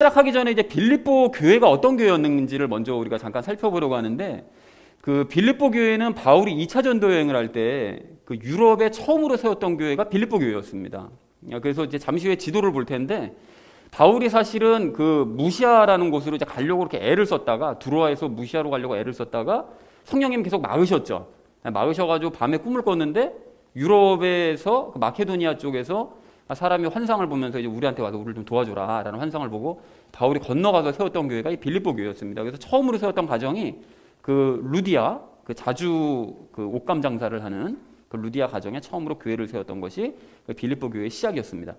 시작하기 전에 이제 빌립보 교회가 어떤 교회였는지를 먼저 우리가 잠깐 살펴보려고 하는데, 그 빌립보 교회는 바울이 2차 전도 여행을 할 때 그 유럽에 처음으로 세웠던 교회가 빌립보 교회였습니다. 그래서 이제 잠시 후에 지도를 볼 텐데, 바울이 사실은 그 무시아라는 곳으로 이제 가려고 이렇게 애를 썼다가, 두로아에서 무시아로 가려고 애를 썼다가 성령님 계속 막으셨죠. 막으셔가지고 밤에 꿈을 꿨는데 유럽에서 그 마케도니아 쪽에서 사람이 환상을 보면서 이제 우리한테 와서 우리를 좀 도와줘라 라는 환상을 보고 바울이 건너가서 세웠던 교회가 이 빌립보 교회였습니다. 그래서 처음으로 세웠던 가정이 그 루디아, 그 자주 그 옷감 장사를 하는 그 루디아 가정에 처음으로 교회를 세웠던 것이 그 빌립보 교회의 시작이었습니다.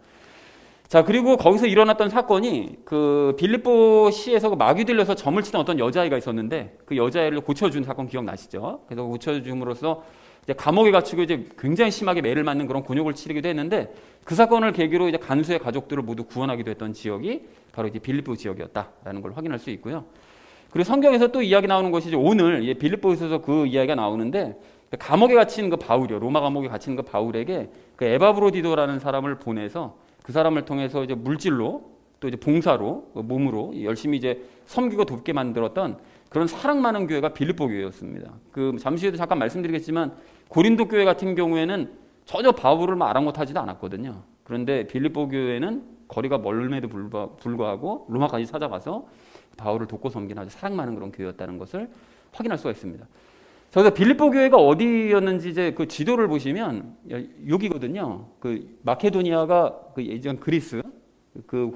자, 그리고 거기서 일어났던 사건이 그 빌립보 시에서 그 마귀 들려서 점을 치던 어떤 여자아이가 있었는데, 그 여자아이를 고쳐준 사건 기억나시죠? 그래서 고쳐줌으로써 이제 감옥에 갇히고 이제 굉장히 심하게 매를 맞는 그런 곤욕을 치르기도 했는데, 그 사건을 계기로 이제 간수의 가족들을 모두 구원하기도 했던 지역이 바로 이제 빌립보 지역이었다라는 걸 확인할 수 있고요. 그리고 성경에서 또 이야기 나오는 것이 이제 오늘 빌립보에서 그 이야기가 나오는데, 감옥에 갇힌 그 바울이요, 로마 감옥에 갇힌 그 바울에게 그 에바브로디도라는 사람을 보내서 그 사람을 통해서 이제 물질로 또 이제 봉사로 몸으로 열심히 이제 섬기고 돕게 만들었던 그런 사랑 많은 교회가 빌립보 교회였습니다. 그 잠시 후에도 잠깐 말씀드리겠지만 고린도 교회 같은 경우에는 전혀 바울을 아랑곳하지도 않았거든요. 그런데 빌립보 교회는 거리가 멀음에도 불구하고 로마까지 찾아가서 바울을 돕고 섬기는 아주 사랑 많은 그런 교회였다는 것을 확인할 수가 있습니다. 그래서 빌립보 교회가 어디였는지 이제 그 지도를 보시면 여기거든요. 그 마케도니아가 그 예전 그리스, 그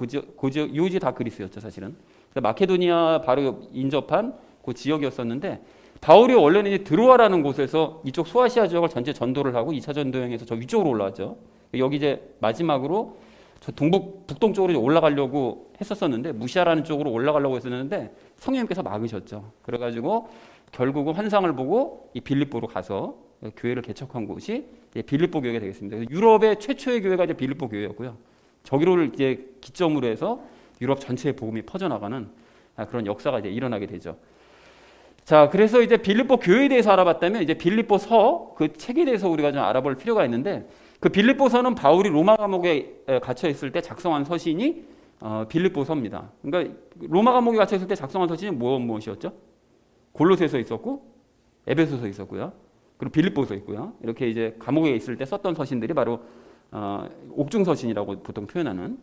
요지 다 그리스였죠, 사실은. 마케도니아 바로 인접한 그 지역이었었는데, 바울이 원래는 이제 드로아라는 곳에서 이쪽 소아시아 지역을 전체 전도를 하고 2차 전도 여행에서 저 위쪽으로 올라왔죠. 여기 이제 마지막으로 저 북동쪽으로 올라가려고 했었었는데, 무시아라는 쪽으로 올라가려고 했었는데 성령님께서 막으셨죠. 그래가지고 결국은 환상을 보고 이 빌립보로 가서 교회를 개척한 곳이 빌립보 교회가 되겠습니다. 유럽의 최초의 교회가 이제 빌립보 교회였고요. 저기를 이제 기점으로 해서 유럽 전체에 복음이 퍼져나가는 그런 역사가 이제 일어나게 되죠. 자, 그래서 이제 빌립보 교회에 대해서 알아봤다면 이제 빌립보서 그 책에 대해서 우리가 좀 알아볼 필요가 있는데, 그 빌립보서는 바울이 로마 감옥에 갇혀 있을 때 작성한 서신이 빌립보서입니다. 그러니까 로마 감옥에 갇혀 있을 때 작성한 서신이 무엇이었죠? 골로새서 있었고 에베소서 있었고요. 그리고 빌립보서 있고요. 이렇게 이제 감옥에 있을 때 썼던 서신들이 바로 옥중 서신이라고 보통 표현하는.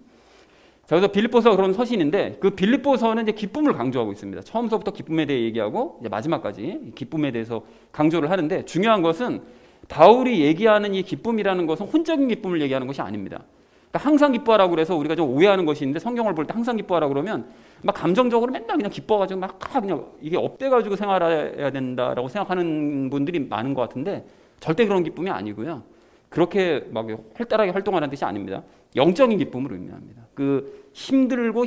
자, 그래서 빌립보서 그런 서신인데, 그 빌립보서는 이제 기쁨을 강조하고 있습니다. 처음서부터 기쁨에 대해 얘기하고 이제 마지막까지 기쁨에 대해서 강조를 하는데, 중요한 것은 바울이 얘기하는 이 기쁨이라는 것은 혼적인 기쁨을 얘기하는 것이 아닙니다. 그러니까 항상 기뻐하라고 그래서 우리가 좀 오해하는 것이 있는데, 성경을 볼 때 항상 기뻐하라고 그러면 막 감정적으로 맨날 그냥 기뻐가지고 막 그냥 이게 업돼가지고 생활해야 된다라고 생각하는 분들이 많은 것 같은데, 절대 그런 기쁨이 아니고요. 그렇게 막 활달하게 활동하는 뜻이 아닙니다. 영적인 기쁨을 의미합니다. 그 힘들고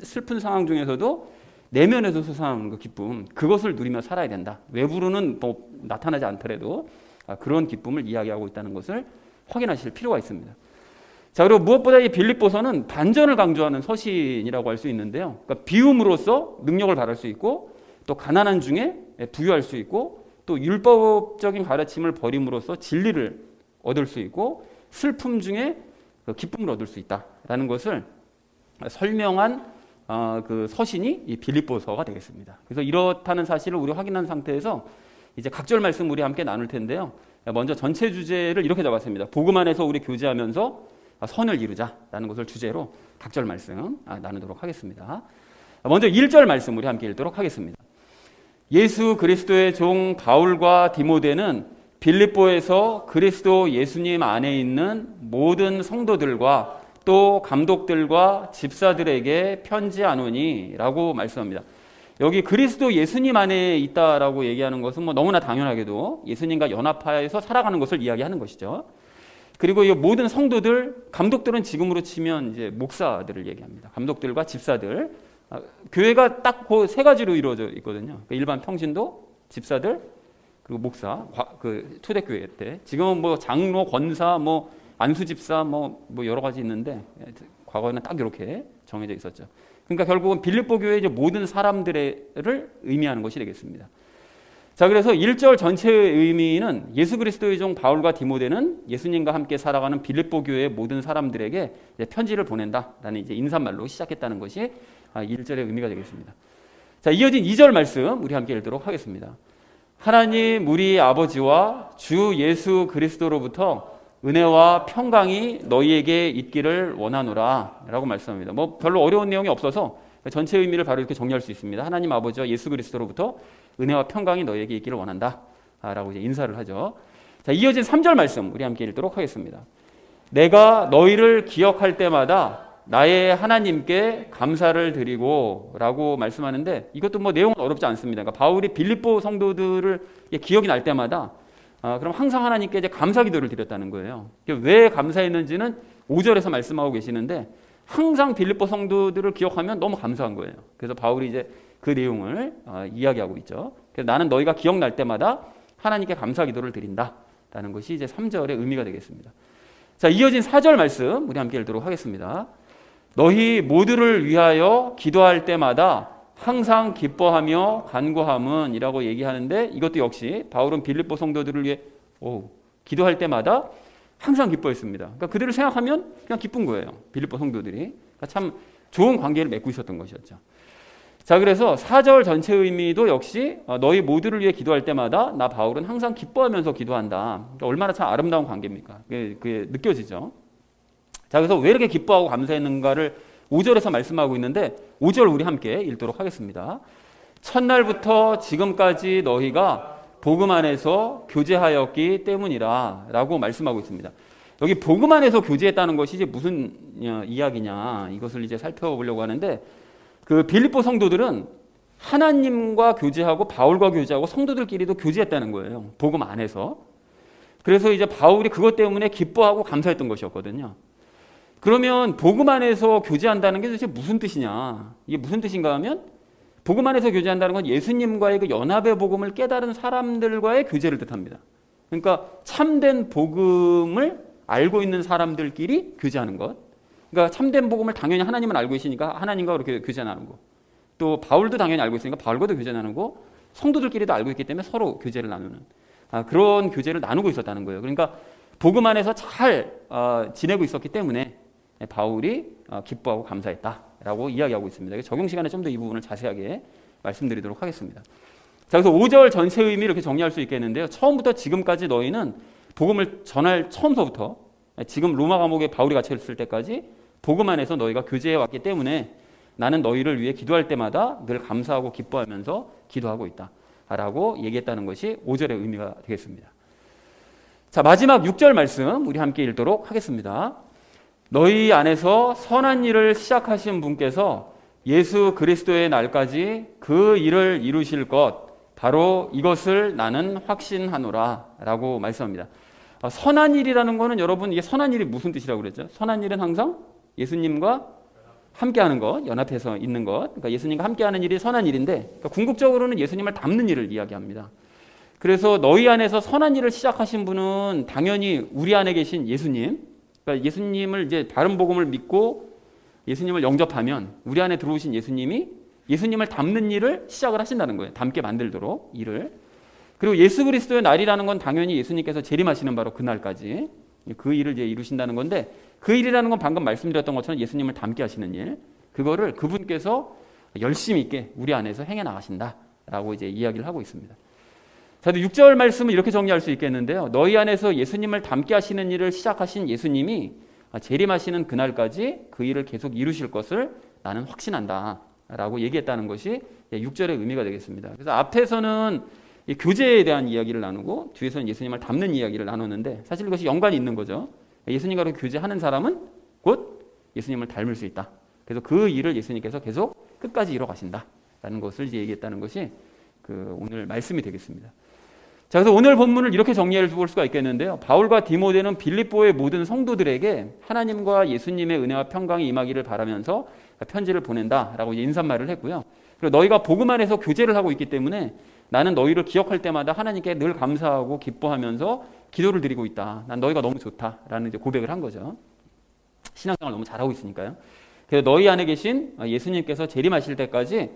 슬픈 상황 중에서도 내면에서 솟아나는 그 기쁨, 그것을 누리며 살아야 된다. 외부로는 뭐 나타나지 않더라도 그런 기쁨을 이야기하고 있다는 것을 확인하실 필요가 있습니다. 자, 그리고 무엇보다 이 빌립보서는 반전을 강조하는 서신이라고 할 수 있는데요. 그러니까 비움으로써 능력을 발할 수 있고, 또 가난한 중에 부유할 수 있고, 또 율법적인 가르침을 버림으로써 진리를 얻을 수 있고, 슬픔 중에 기쁨을 얻을 수 있다라는 것을 설명한 그 서신이 이 빌립보서가 되겠습니다. 그래서 이렇다는 사실을 우리 확인한 상태에서 이제 각절 말씀 우리 함께 나눌 텐데요. 먼저 전체 주제를 이렇게 잡았습니다. 복음 안에서 우리 교제하면서 선을 이루자라는 것을 주제로 각절 말씀 나누도록 하겠습니다. 먼저 1절 말씀 우리 함께 읽도록 하겠습니다. 예수 그리스도의 종 바울과 디모데는 빌립보에서 그리스도 예수님 안에 있는 모든 성도들과 또 감독들과 집사들에게 편지하노니 라고 말씀합니다. 여기 그리스도 예수님 안에 있다라고 얘기하는 것은 뭐 너무나 당연하게도 예수님과 연합하여서 살아가는 것을 이야기하는 것이죠. 그리고 이 모든 성도들, 감독들은 지금으로 치면 이제 목사들을 얘기합니다. 감독들과 집사들. 교회가 딱 그 세 가지로 이루어져 있거든요. 일반 평신도, 집사들, 그리고 목사. 그 초대교회 때. 지금은 뭐 장로, 권사, 뭐 안수집사, 뭐 여러 가지 있는데 과거에는 딱 이렇게 정해져 있었죠. 그러니까 결국은 빌립보 교회의 이제 모든 사람들을 의미하는 것이 되겠습니다. 자, 그래서 1절 전체의 의미는 예수 그리스도의 종 바울과 디모데는 예수님과 함께 살아가는 빌립보 교회의 모든 사람들에게 편지를 보낸다라는 이제 인사말로 시작했다는 것이 1절의 의미가 되겠습니다. 자, 이어진 2절 말씀 우리 함께 읽도록 하겠습니다. 하나님 우리 아버지와 주 예수 그리스도로부터 은혜와 평강이 너희에게 있기를 원하노라 라고 말씀합니다. 뭐 별로 어려운 내용이 없어서 전체 의미를 바로 이렇게 정리할 수 있습니다. 하나님 아버지와 예수 그리스도로부터 은혜와 평강이 너희에게 있기를 원한다 라고 이제 인사를 하죠. 자, 이어진 3절 말씀 우리 함께 읽도록 하겠습니다. 내가 너희를 기억할 때마다 나의 하나님께 감사를 드리고 라고 말씀하는데, 이것도 뭐 내용은 어렵지 않습니다. 그러니까 바울이 빌립보 성도들을 기억이 날 때마다 그럼 항상 하나님께 이제 감사 기도를 드렸다는 거예요. 왜 감사했는지는 5절에서 말씀하고 계시는데, 항상 빌립보 성도들을 기억하면 너무 감사한 거예요. 그래서 바울이 이제 그 내용을 이야기하고 있죠. 그래서 나는 너희가 기억날 때마다 하나님께 감사 기도를 드린다라는 것이 이제 3절의 의미가 되겠습니다. 자, 이어진 4절 말씀 우리 함께 읽도록 하겠습니다. 너희 모두를 위하여 기도할 때마다 항상 기뻐하며 간구함은 이라고 얘기하는데, 이것도 역시 바울은 빌립보 성도들을 위해 기도할 때마다 항상 기뻐했습니다. 그러니까 그들을 생각하면 그냥 기쁜 거예요. 빌립보 성도들이. 그러니까 참 좋은 관계를 맺고 있었던 것이었죠. 자, 그래서 4절 전체 의미도 역시 너희 모두를 위해 기도할 때마다 나 바울은 항상 기뻐하면서 기도한다. 그러니까 얼마나 참 아름다운 관계입니까? 그게 느껴지죠. 자, 그래서 왜 이렇게 기뻐하고 감사했는가를 5절에서 말씀하고 있는데, 5절 우리 함께 읽도록 하겠습니다. 첫날부터 지금까지 너희가 복음 안에서 교제하였기 때문이라 라고 말씀하고 있습니다. 여기 복음 안에서 교제했다는 것이 이제 무슨 이야기냐, 이것을 이제 살펴보려고 하는데, 그 빌립보 성도들은 하나님과 교제하고 바울과 교제하고 성도들끼리도 교제했다는 거예요. 복음 안에서. 그래서 이제 바울이 그것 때문에 기뻐하고 감사했던 것이었거든요. 그러면 복음 안에서 교제한다는 게 도대체 무슨 뜻이냐? 이게 무슨 뜻인가 하면, 복음 안에서 교제한다는 건 예수님과의 그 연합의 복음을 깨달은 사람들과의 교제를 뜻합니다. 그러니까 참된 복음을 알고 있는 사람들끼리 교제하는 것. 그러니까 참된 복음을 당연히 하나님은 알고 계시니까 하나님과 그렇게 교제 나누고, 또 바울도 당연히 알고 있으니까 바울과도 교제 나누고, 성도들끼리도 알고 있기 때문에 서로 교제를 나누는 그런 교제를 나누고 있었다는 거예요. 그러니까 복음 안에서 잘 지내고 있었기 때문에 바울이 기뻐하고 감사했다라고 이야기하고 있습니다. 적용 시간에 좀 더 이 부분을 자세하게 말씀드리도록 하겠습니다. 자, 그래서 5절 전체 의미 이렇게 정리할 수 있겠는데요. 처음부터 지금까지 너희는 복음을 전할 처음서부터 지금 로마 감옥에 바울이 갇혀 있을 때까지 복음 안에서 너희가 교제해 왔기 때문에 나는 너희를 위해 기도할 때마다 늘 감사하고 기뻐하면서 기도하고 있다라고 얘기했다는 것이 5절의 의미가 되겠습니다. 자, 마지막 6절 말씀 우리 함께 읽도록 하겠습니다. 너희 안에서 선한 일을 시작하신 분께서 예수 그리스도의 날까지 그 일을 이루실 것, 바로 이것을 나는 확신하노라 라고 말씀합니다. 선한 일이라는 거는 여러분, 이게 선한 일이 무슨 뜻이라고 그랬죠? 선한 일은 항상 예수님과 함께하는 것, 연합해서 있는 것. 그러니까 예수님과 함께하는 일이 선한 일인데, 그러니까 궁극적으로는 예수님을 닮는 일을 이야기합니다. 그래서 너희 안에서 선한 일을 시작하신 분은 당연히 우리 안에 계신 예수님, 그러니까 예수님을 이제 바른 복음을 믿고 예수님을 영접하면 우리 안에 들어오신 예수님이 예수님을 닮는 일을 시작을 하신다는 거예요. 닮게 만들도록 일을. 그리고 예수 그리스도의 날이라는 건 당연히 예수님께서 재림하시는 바로 그날까지 그 일을 이제 이루신다는 건데, 그 일이라는 건 방금 말씀드렸던 것처럼 예수님을 닮게 하시는 일, 그거를 그분께서 열심히 있게 우리 안에서 행해 나가신다라고 이제 이야기를 하고 있습니다. 자, 6절 말씀은 이렇게 정리할 수 있겠는데요. 너희 안에서 예수님을 닮게 하시는 일을 시작하신 예수님이 재림하시는 그날까지 그 일을 계속 이루실 것을 나는 확신한다 라고 얘기했다는 것이 6절의 의미가 되겠습니다. 그래서 앞에서는 교제에 대한 이야기를 나누고 뒤에서는 예수님을 닮는 이야기를 나눴는데, 사실 이것이 연관이 있는 거죠. 예수님과 교제하는 사람은 곧 예수님을 닮을 수 있다. 그래서 그 일을 예수님께서 계속 끝까지 이뤄 가신다라는 것을 이제 얘기했다는 것이 오늘 말씀이 되겠습니다. 자, 그래서 오늘 본문을 이렇게 정리해 볼 수가 있겠는데요. 바울과 디모데는 빌립보의 모든 성도들에게 하나님과 예수님의 은혜와 평강이 임하기를 바라면서 편지를 보낸다라고 인사말을 했고요. 그리고 너희가 복음 안에서 교제를 하고 있기 때문에 나는 너희를 기억할 때마다 하나님께 늘 감사하고 기뻐하면서 기도를 드리고 있다. 난 너희가 너무 좋다라는 이제 고백을 한 거죠. 신앙생활 너무 잘하고 있으니까요. 그래서 너희 안에 계신 예수님께서 재림하실 때까지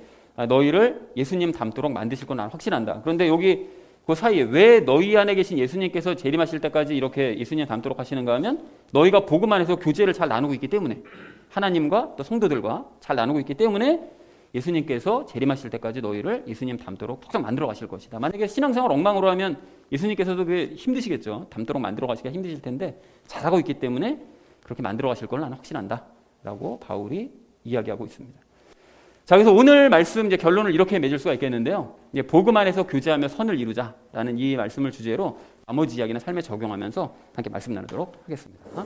너희를 예수님 닮도록 만드실 건 나는 확신한다. 그런데 여기 그 사이에 왜 너희 안에 계신 예수님께서 재림하실 때까지 이렇게 예수님 닮도록 하시는가 하면, 너희가 복음 안에서 교제를 잘 나누고 있기 때문에, 하나님과 또 성도들과 잘 나누고 있기 때문에 예수님께서 재림하실 때까지 너희를 예수님 닮도록 푹 만들어 가실 것이다. 만약에 신앙생활 엉망으로 하면 예수님께서도 그게 힘드시겠죠. 닮도록 만들어 가시기가 힘드실 텐데 잘하고 있기 때문에 그렇게 만들어 가실 걸 나는 확신한다. 라고 바울이 이야기하고 있습니다. 자, 그래서 오늘 말씀 이제 결론을 이렇게 맺을 수가 있겠는데요. 이제 복음 안에서 교제하며 선을 이루자라는 이 말씀을 주제로 나머지 이야기는 삶에 적용하면서 함께 말씀 나누도록 하겠습니다.